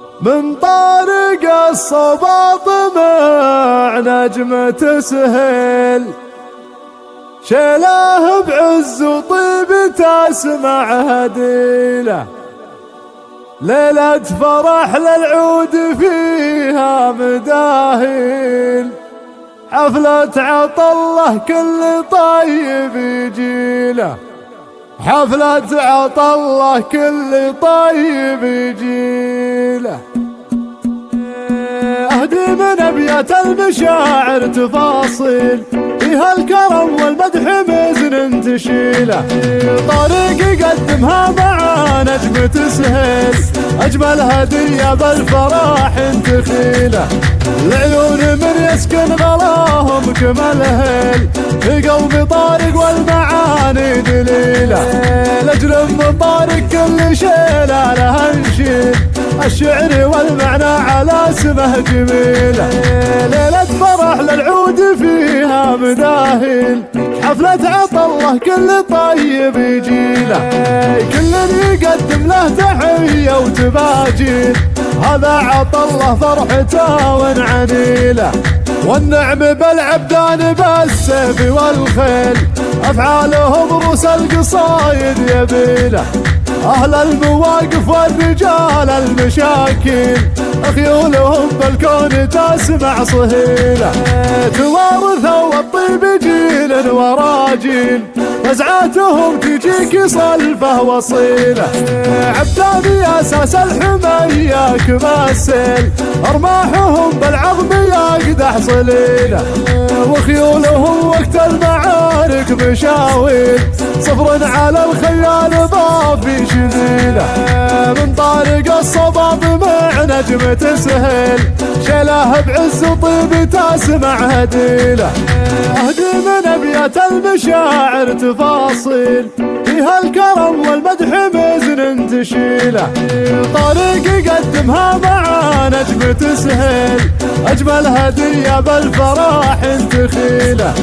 من طارق الصبا طمع نجمة سهيل، شيله بعز وطيب تسمع هديله، ليلة فرح للعود فيها مداهيل، حفلة عطله كل طيب يجيله، حفلة عطله كل طيب يجيله. اهدي من ابيات المشاعر تفاصيل، فيها الكرم والمدح مزن تشيله، طارق يقدمها مع نجمة سهيل، اجمل هدية بالفرح تخيله، العيون من يسكن غلاهم كمل هيل، في قلب طارق والمعاني دليله، لاجل من طارق كل شيله لها نشيل، الشعر والمعنى على اسمه جميله، ليلة فرح للعود فيها مداهيل، حفلة عطله كل طيب يجيله، كل يقدم له تحية وتباجيل، هذا عطله فرحته ونعنيله، والنعم بالعبدان بالسيف والخيل، افعالهم روس القصايد يبيله، اهل المواقف والرجال المشاكل، خيولهم بالكون تسمع صهيله، توارثوا الطيب جيل ورا جيل، فزعاتهم تجيك صلفه وصيله، عبدان اساس الحميه كمسيل، ارماحهم بالعظم يقدح صليله، وخيولهم وقت المعارك مشاويل، صفر على الخيال ضافي شذيله، من طارق الصبا مع نجمة سهيل، شيله بعز وطيب تسمع هديله، اهدي من ابيات المشاعر تفاصيل، فيها الكرم والمدح مزن تشيله، طارق يقدمها مع نجمة سهيل، اجمل هدية بالفرح تخيله،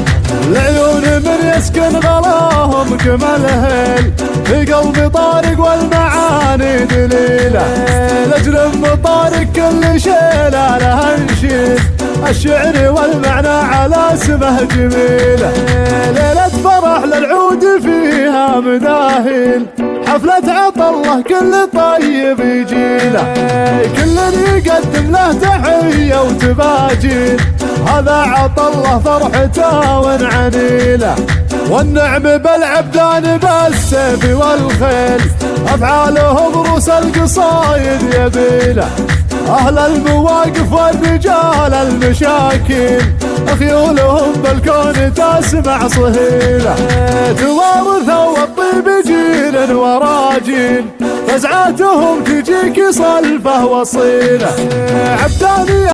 العيون من يسكن غلاهم كمل هيل، في قلب طارق والمعاني دليله، لاجل ام طارق كل شيله لها نشيل، الشعر والمعنى على اسمه جميله، ليلة فرح للعود فيها مداهيل، حفلة عطله كل طيب يجيله، كل يقدم له تحية وتباجيل، هذا عطله فرحته ونعنيله، والنعم بالعبدان بالسيف والخيل، افعالهم روس القصايد يبيله، اهل المواقف والرجال المشاكل، خيولهم بالكون تسمع صهيله، توارثوا الطيب جيل ورا جيل، فزعاتهم تجيك صلفه وصيله، عبدان